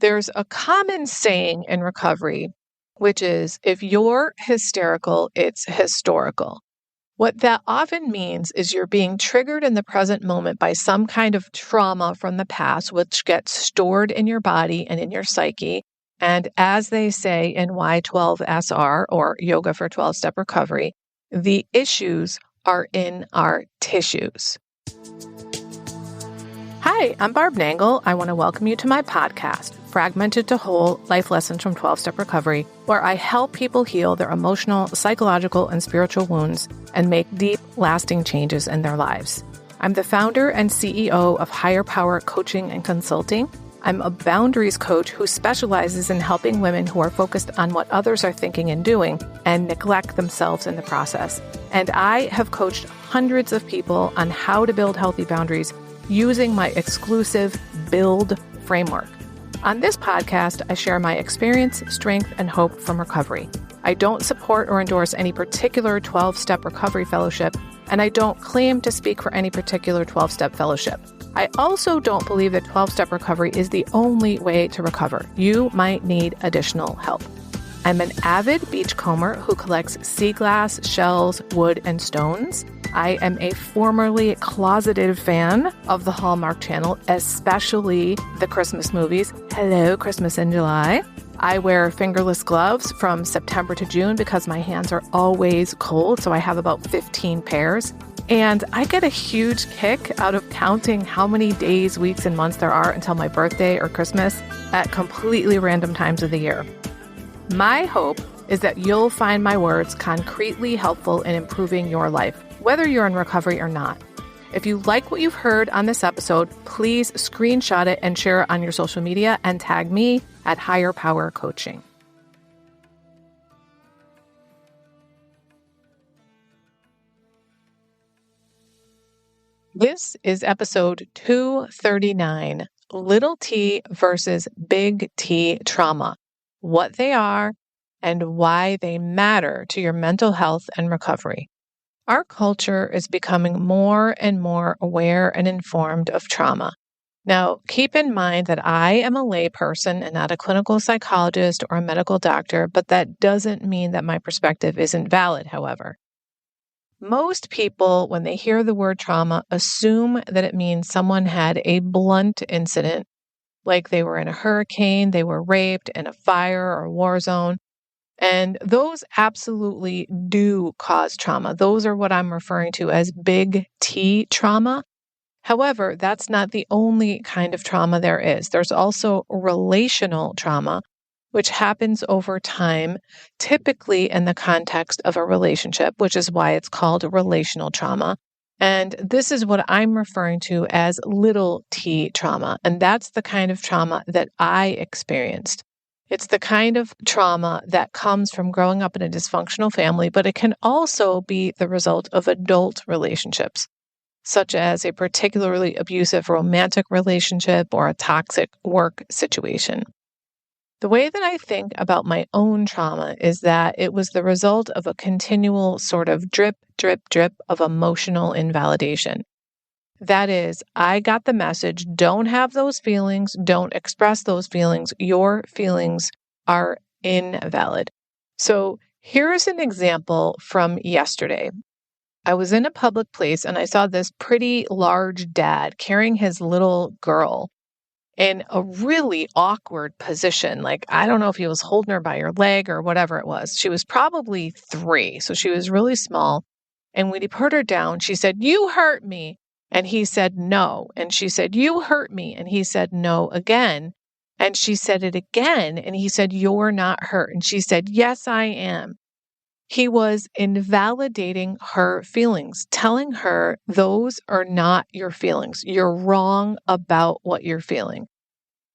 There's a common saying in recovery, which is, if you're hysterical, it's historical. What that often means is you're being triggered in the present moment by some kind of trauma from the past, which gets stored in your body and in your psyche. And as they say in Y12SR, or Yoga for 12-Step Recovery, the issues are in our tissues. Hi, I'm Barb Nangle. I want to welcome you to my podcast, Fragmented to Whole, Life Lessons from 12-Step Recovery, where I help people heal their emotional, psychological, and spiritual wounds and make deep, lasting changes in their lives. I'm the founder and CEO of Higher Power Coaching and Consulting. I'm a boundaries coach who specializes in helping women who are focused on what others are thinking and doing and neglect themselves in the process. And I have coached hundreds of people on how to build healthy boundaries using my exclusive Build framework. On this podcast, I share my experience, strength, and hope from recovery. I don't support or endorse any particular 12-step recovery fellowship, and I don't claim to speak for any particular 12-step fellowship. I also don't believe that 12-step recovery is the only way to recover. You might need additional help. I'm an avid beachcomber who collects sea glass, shells, wood, and stones. I am a formerly closeted fan of the Hallmark Channel, especially the Christmas movies. Hello, Christmas in July. I wear fingerless gloves from September to June because my hands are always cold, so I have about 15 pairs. And I get a huge kick out of counting how many days, weeks, and months there are until my birthday or Christmas at completely random times of the year. My hope is that you'll find my words concretely helpful in improving your life, whether you're in recovery or not. If you like what you've heard on this episode, please screenshot it and share it on your social media and tag me at Higher Power Coaching. This is episode 239, Little T versus Big T trauma, what they are and why they matter to your mental health and recovery. Our culture is becoming more and more aware and informed of trauma. Now, keep in mind that I am a layperson and not a clinical psychologist or a medical doctor, but that doesn't mean that my perspective isn't valid, however. Most people, when they hear the word trauma, assume that it means someone had a blunt incident, like they were in a hurricane, they were raped, in a fire or a war zone. And those absolutely do cause trauma. Those are what I'm referring to as big T trauma. However, that's not the only kind of trauma there is. There's also relational trauma, which happens over time, typically in the context of a relationship, which is why it's called relational trauma. And this is what I'm referring to as little T trauma. And that's the kind of trauma that I experienced. It's the kind of trauma that comes from growing up in a dysfunctional family, but it can also be the result of adult relationships, such as a particularly abusive romantic relationship or a toxic work situation. The way that I think about my own trauma is that it was the result of a continual sort of drip, drip, drip of emotional invalidation. That is, I got the message, don't have those feelings, don't express those feelings, your feelings are invalid. So here's an example from yesterday. I was in a public place and I saw this pretty large dad carrying his little girl in a really awkward position. Like, I don't know if he was holding her by her leg or whatever it was. She was probably 3, so she was really small. And when he put her down, she said, "You hurt me." And he said, "No." And she said, "You hurt me." And he said, "No," again. And she said it again. And he said, "You're not hurt." And she said, "Yes, I am." He was invalidating her feelings, telling her those are not your feelings. You're wrong about what you're feeling.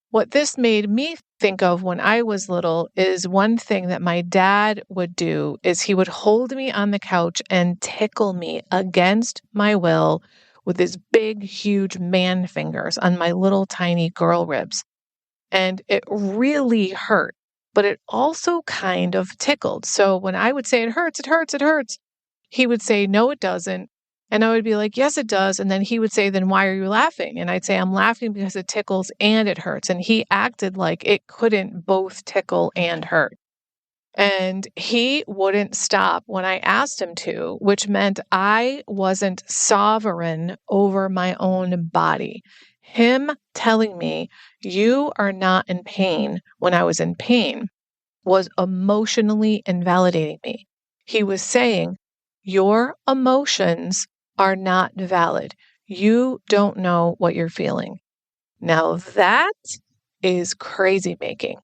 What this made me think of when I was little is one thing that my dad would do is he would hold me on the couch and tickle me against my will with his big, huge man fingers on my little tiny girl ribs. And it really hurt, but it also kind of tickled. So when I would say it hurts, it hurts, it hurts, he would say, "No, it doesn't. And I would be like, yes, it does. And then he would say, then why are you laughing? And I'd say, I'm laughing because it tickles and it hurts. And he acted like it couldn't both tickle and hurt. And he wouldn't stop when I asked him to, which meant I wasn't sovereign over my own body. Him telling me, you are not in pain when I was in pain, was emotionally invalidating me. He was saying, your emotions are not valid. You don't know what you're feeling. Now that is crazy making.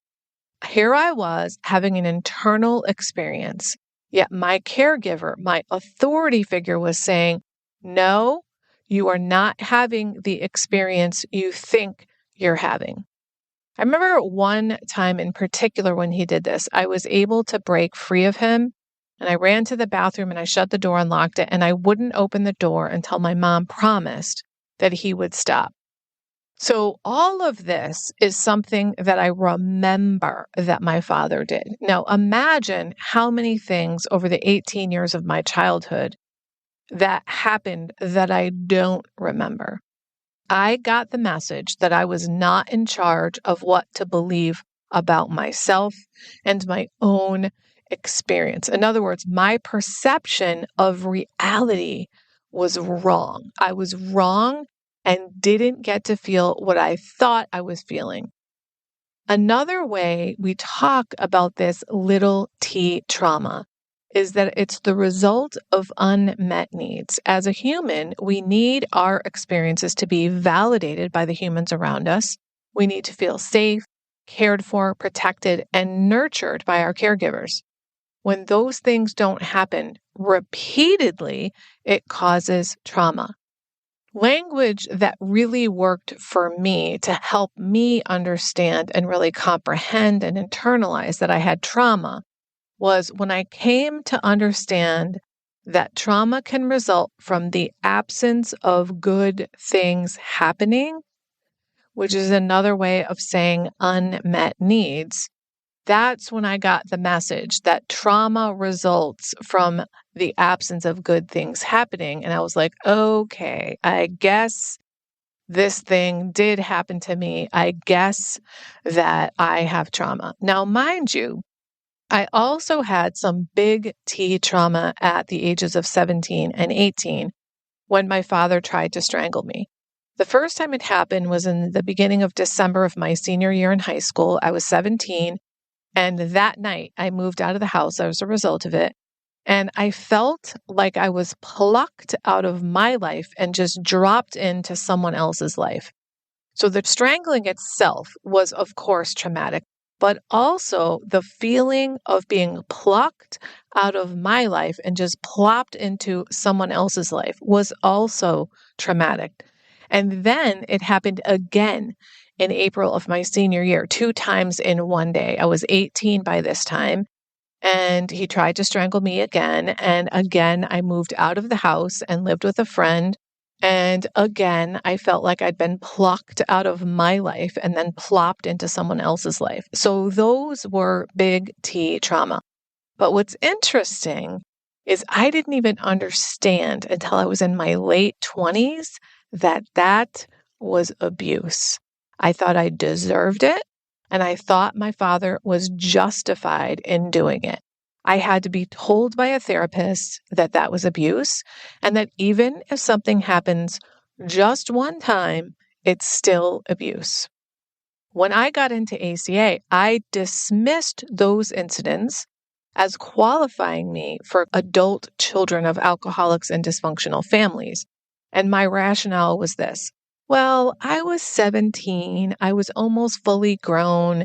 Here I was having an internal experience, yet my caregiver, my authority figure was saying, no, you are not having the experience you think you're having. I remember one time in particular when he did this, I was able to break free of him and I ran to the bathroom and I shut the door and locked it, and I wouldn't open the door until my mom promised that he would stop. So all of this is something that I remember that my father did. Now imagine how many things over the 18 years of my childhood that happened that I don't remember. I got the message that I was not in charge of what to believe about myself and my own experience. In other words, my perception of reality was wrong. I was wrong and didn't get to feel what I thought I was feeling. Another way we talk about this little t trauma is that it's the result of unmet needs. As a human, we need our experiences to be validated by the humans around us. We need to feel safe, cared for, protected, and nurtured by our caregivers. When those things don't happen repeatedly, it causes trauma. Language that really worked for me to help me understand and really comprehend and internalize that I had trauma was when I came to understand that trauma can result from the absence of good things happening, which is another way of saying unmet needs. That's when I got the message that trauma results from the absence of good things happening. And I was like, okay, I guess this thing did happen to me. I guess that I have trauma. Now, mind you, I also had some big T trauma at the ages of 17 and 18 when my father tried to strangle me. The first time it happened was in the beginning of December of my senior year in high school. I was 17. And that night, I moved out of the house as a result of it. And I felt like I was plucked out of my life and just dropped into someone else's life. So the strangling itself was, of course, traumatic, but also the feeling of being plucked out of my life and just plopped into someone else's life was also traumatic. And then it happened again in April of my senior year, 2 times in one day. I was 18 by this time, and he tried to strangle me again. And again, I moved out of the house and lived with a friend. And again, I felt like I'd been plucked out of my life and then plopped into someone else's life. So those were big T trauma. But what's interesting is I didn't even understand until I was in my late 20s that that was abuse. I thought I deserved it, and I thought my father was justified in doing it. I had to be told by a therapist that that was abuse, and that even if something happens just one time, it's still abuse. When I got into ACA, I dismissed those incidents as qualifying me for adult children of alcoholics and dysfunctional families. And my rationale was this: well, I was 17, I was almost fully grown.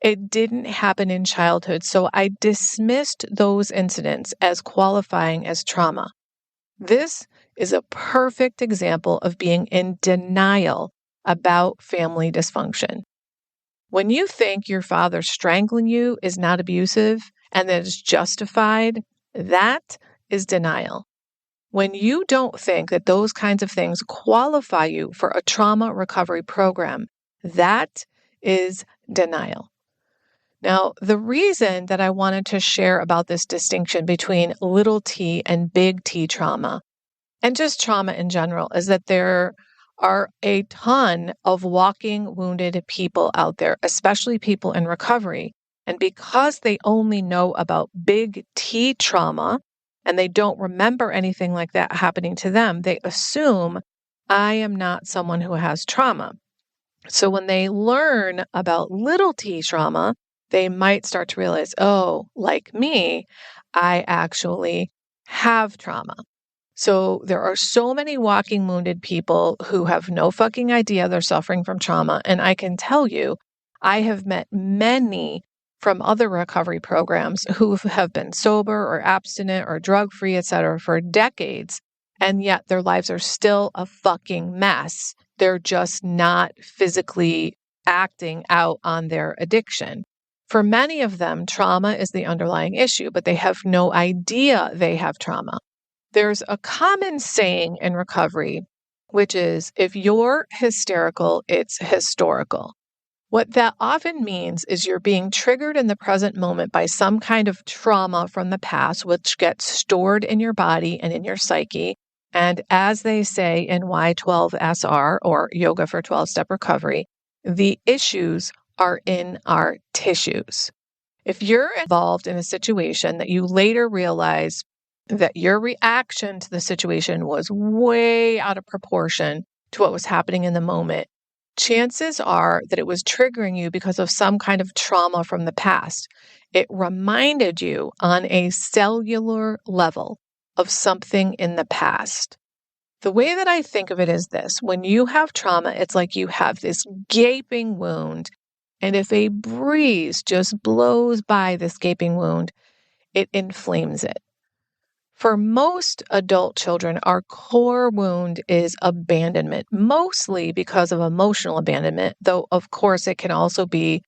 It didn't happen in childhood, so I dismissed those incidents as qualifying as trauma. This is a perfect example of being in denial about family dysfunction. When you think your father strangling you is not abusive and that it's justified, that is denial. When you don't think that those kinds of things qualify you for a trauma recovery program, that is denial. Now, the reason that I wanted to share about this distinction between little t and big T trauma and just trauma in general, is that there are a ton of walking wounded people out there, especially people in recovery. And because they only know about big T trauma and they don't remember anything like that happening to them, they assume I am not someone who has trauma. So when they learn about little t trauma, they might start to realize, oh, like me, I actually have trauma. So there are so many walking wounded people who have no fucking idea they're suffering from trauma. And I can tell you, I have met many from other recovery programs who have been sober or abstinent or drug free, et cetera, for decades. And yet their lives are still a fucking mess. They're just not physically acting out on their addiction. For many of them, trauma is the underlying issue, but they have no idea they have trauma. There's a common saying in recovery, which is, if you're hysterical, it's historical. What that often means is you're being triggered in the present moment by some kind of trauma from the past, which gets stored in your body and in your psyche. And as they say in Y12SR, or Yoga for 12-Step Recovery, the issues are in our tissues. If you're involved in a situation that you later realize that your reaction to the situation was way out of proportion to what was happening in the moment, chances are that it was triggering you because of some kind of trauma from the past. It reminded you on a cellular level of something in the past. The way that I think of it is this: when you have trauma, it's like you have this gaping wound, and if a breeze just blows by this gaping wound, it inflames it. For most adult children, our core wound is abandonment, mostly because of emotional abandonment, though, of course, it can also be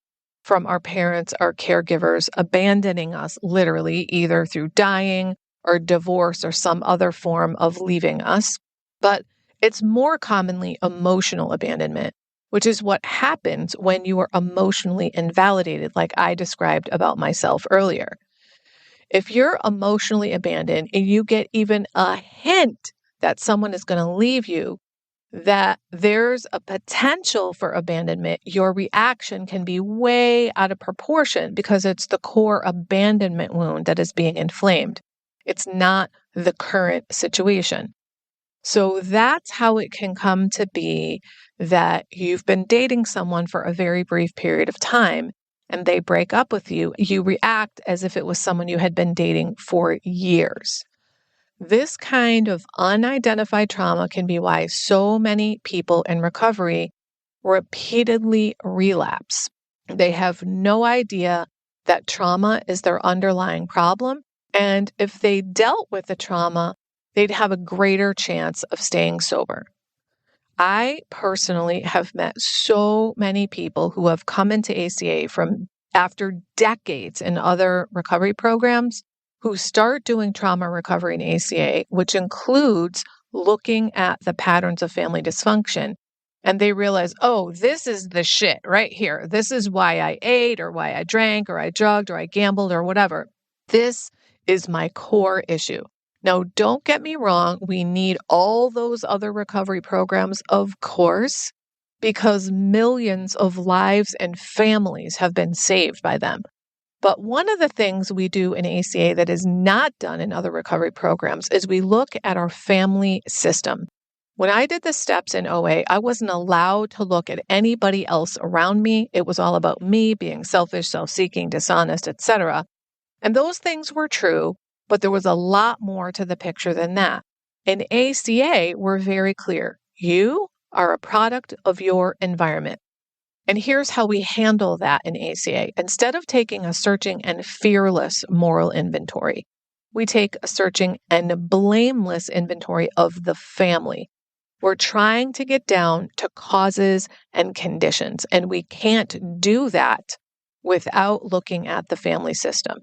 from our parents, our caregivers abandoning us literally, either through dying or divorce or some other form of leaving us. But it's more commonly emotional abandonment, which is what happens when you are emotionally invalidated, like I described about myself earlier. If you're emotionally abandoned and you get even a hint that someone is going to leave you, that there's a potential for abandonment, your reaction can be way out of proportion because it's the core abandonment wound that is being inflamed. It's not the current situation. So that's how it can come to be that you've been dating someone for a very brief period of time and they break up with you. You react as if it was someone you had been dating for years. This kind of unidentified trauma can be why so many people in recovery repeatedly relapse. They have no idea that trauma is their underlying problem. And if they dealt with the trauma, they'd have a greater chance of staying sober. I personally have met so many people who have come into ACA from after decades in other recovery programs who start doing trauma recovery in ACA, which includes looking at the patterns of family dysfunction. And they realize, oh, this is the shit right here. This is why I ate or why I drank or I drugged or I gambled or whatever. This is my core issue. Now, don't get me wrong. We need all those other recovery programs, of course, because millions of lives and families have been saved by them. But one of the things we do in ACA that is not done in other recovery programs is we look at our family system. When I did the steps in OA, I wasn't allowed to look at anybody else around me. It was all about me being selfish, self-seeking, dishonest, etc. And those things were true, but there was a lot more to the picture than that. In ACA, we're very clear. You are a product of your environment. And here's how we handle that in ACA. Instead of taking a searching and fearless moral inventory, we take a searching and blameless inventory of the family. We're trying to get down to causes and conditions, and we can't do that without looking at the family system.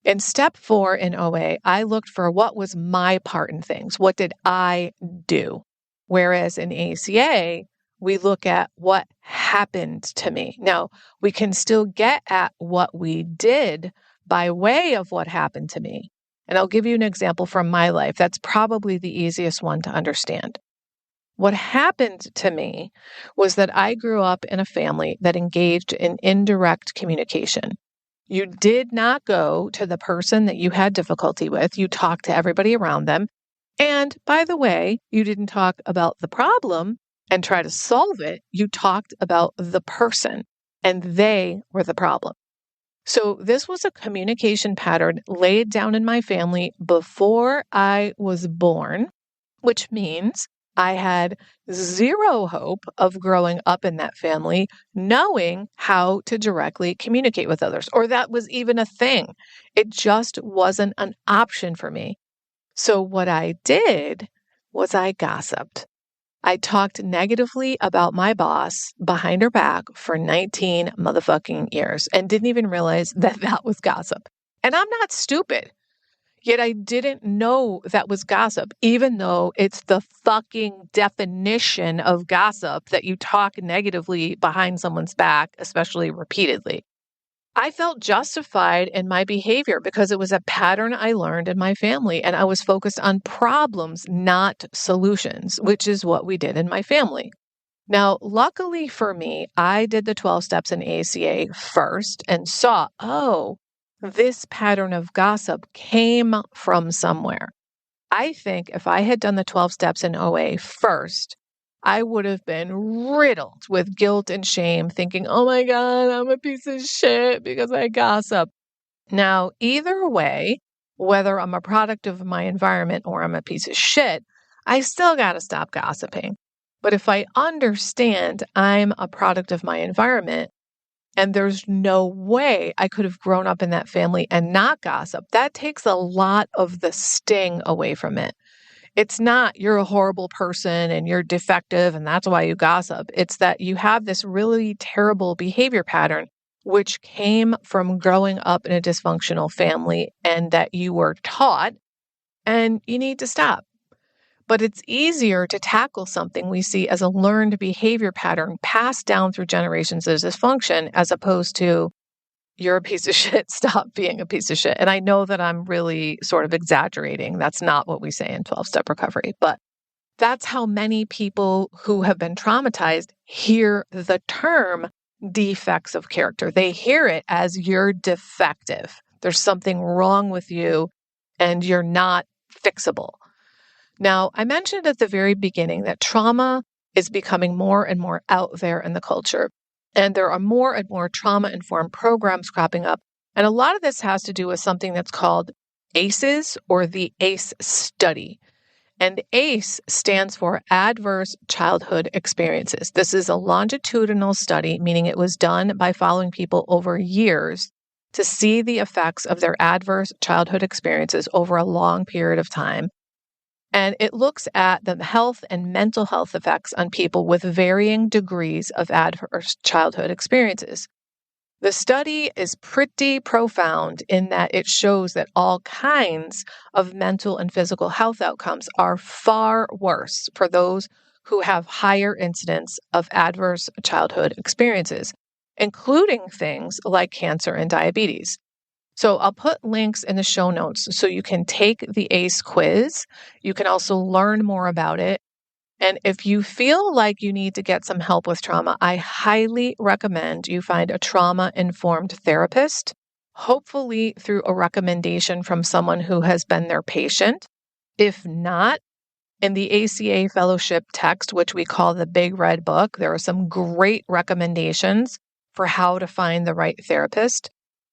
In step 4 in OA, I looked for what was my part in things. What did I do? Whereas in ACA, we look at what happened to me. Now, we can still get at what we did by way of what happened to me. And I'll give you an example from my life. That's probably the easiest one to understand. What happened to me was that I grew up in a family that engaged in indirect communication. You did not go to the person that you had difficulty with. You talked to everybody around them. And by the way, you didn't talk about the problem and try to solve it. You talked about the person, and they were the problem. So this was a communication pattern laid down in my family before I was born, which means I had zero hope of growing up in that family, knowing how to directly communicate with others, or that was even a thing. It just wasn't an option for me. So what I did was I gossiped. I talked negatively about my boss behind her back for 19 motherfucking years and didn't even realize that that was gossip. And I'm not stupid. Yet I didn't know that was gossip, even though it's the fucking definition of gossip that you talk negatively behind someone's back, especially repeatedly. I felt justified in my behavior because it was a pattern I learned in my family, and I was focused on problems, not solutions, which is what we did in my family. Now, luckily for me, I did the 12 steps in ACA first and saw, this pattern of gossip came from somewhere. I think if I had done the 12 steps in OA first, I would have been riddled with guilt and shame, thinking, oh my God, I'm a piece of shit because I gossip. Now, either way, whether I'm a product of my environment or I'm a piece of shit, I still got to stop gossiping. But if I understand I'm a product of my environment and there's no way I could have grown up in that family and not gossip, that takes a lot of the sting away from it. It's not you're a horrible person and you're defective and that's why you gossip. It's that you have this really terrible behavior pattern, which came from growing up in a dysfunctional family and that you were taught, and you need to stop. But it's easier to tackle something we see as a learned behavior pattern passed down through generations of dysfunction as opposed to you're a piece of shit, stop being a piece of shit. And I know that I'm really sort of exaggerating. That's not what we say in 12-step recovery, but that's how many people who have been traumatized hear the term defects of character. They hear it as you're defective. There's something wrong with you and you're not fixable. Now, I mentioned at the very beginning that trauma is becoming more and more out there in the culture. And there are more and more trauma-informed programs cropping up. And a lot of this has to do with something that's called ACEs, or the ACE study. And ACE stands for Adverse Childhood Experiences. This is a longitudinal study, meaning it was done by following people over years to see the effects of their adverse childhood experiences over a long period of time. And it looks at the health and mental health effects on people with varying degrees of adverse childhood experiences. The study is pretty profound in that it shows that all kinds of mental and physical health outcomes are far worse for those who have higher incidence of adverse childhood experiences, including things like cancer and diabetes. So I'll put links in the show notes so you can take the ACE quiz. You can also learn more about it. And if you feel like you need to get some help with trauma, I highly recommend you find a trauma-informed therapist, hopefully through a recommendation from someone who has been their patient. If not, in the ACA fellowship text, which we call the Big Red Book, there are some great recommendations for how to find the right therapist.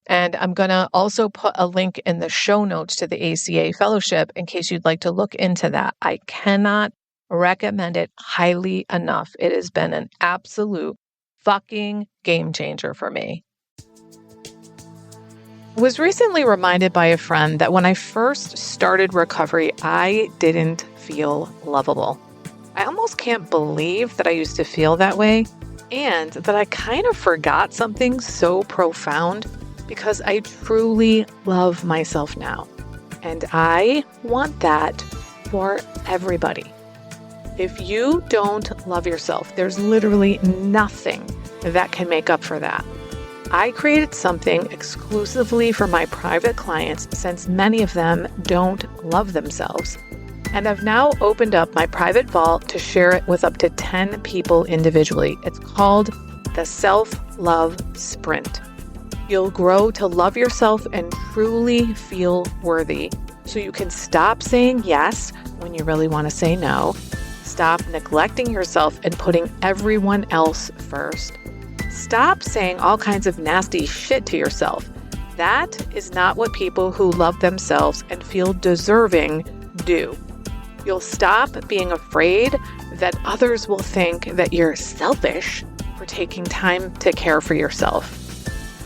And I'm going to also put a link in the show notes to the ACA fellowship in case you'd like to look into that. I cannot recommend it highly enough. It has been an absolute fucking game changer for me. I was recently reminded by a friend that when I first started recovery, I didn't feel lovable. I almost can't believe that I used to feel that way and that I kind of forgot something so profound because I truly love myself now. And I want that for everybody. If you don't love yourself, there's literally nothing that can make up for that. I created something exclusively for my private clients since many of them don't love themselves. And I've now opened up my private vault to share it with up to 10 people individually. It's called the Self-Love Sprint. You'll grow to love yourself and truly feel worthy, so you can stop saying yes when you really want to say no, stop neglecting yourself and putting everyone else first, stop saying all kinds of nasty shit to yourself. That is not what people who love themselves and feel deserving do. You'll stop being afraid that others will think that you're selfish for taking time to care for yourself.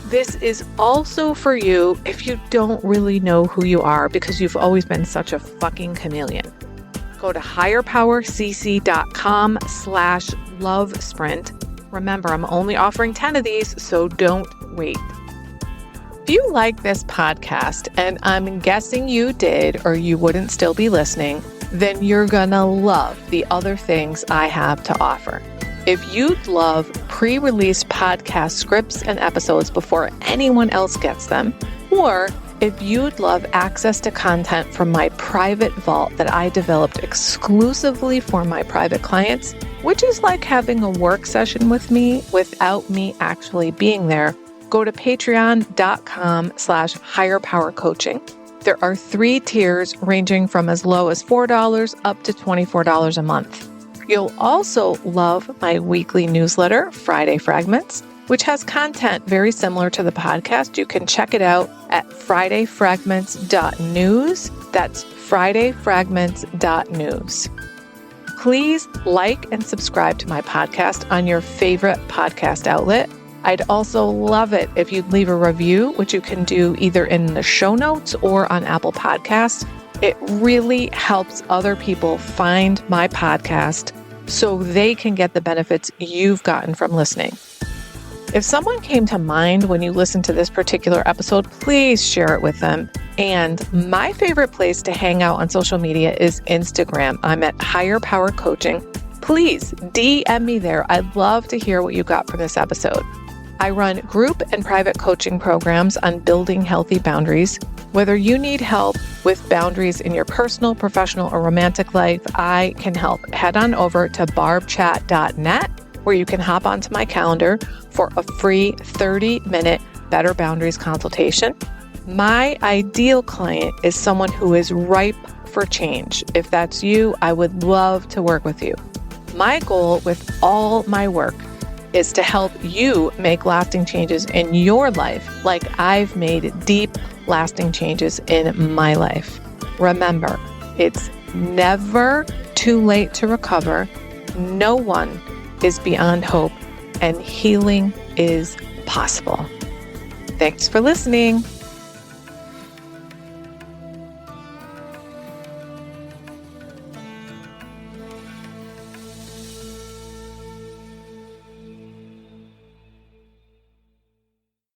This is also for you if you don't really know who you are because you've always been such a fucking chameleon. Go to higherpowercc.com/love sprint. Remember, I'm only offering 10 of these, so don't wait. If you like this podcast, and I'm guessing you did or you wouldn't still be listening, then you're gonna love the other things I have to offer. If you'd love pre-released podcast scripts and episodes before anyone else gets them, or if you'd love access to content from my private vault that I developed exclusively for my private clients, which is like having a work session with me without me actually being there, go to patreon.com/higherpowercoaching. There are 3 tiers ranging from as low as $4 up to $24 a month. You'll also love my weekly newsletter, Friday Fragments, which has content very similar to the podcast. You can check it out at fridayfragments.news. That's fridayfragments.news. Please like and subscribe to my podcast on your favorite podcast outlet. I'd also love it if you'd leave a review, which you can do either in the show notes or on Apple Podcasts. It really helps other people find my podcast so they can get the benefits you've gotten from listening. If someone came to mind when you listen to this particular episode, please share it with them. And my favorite place to hang out on social media is Instagram. I'm at Higher Power Coaching. Please DM me there. I'd love to hear what you got from this episode. I run group and private coaching programs on building healthy boundaries. Whether you need help with boundaries in your personal, professional, or romantic life, I can help. Head on over to barbchat.net, where you can hop onto my calendar for a free 30-minute Better Boundaries consultation. My ideal client is someone who is ripe for change. If that's you, I would love to work with you. My goal with all my work is to help you make lasting changes in your life like I've made deep, lasting changes in my life. Remember, it's never too late to recover. No one is beyond hope, and healing is possible. Thanks for listening.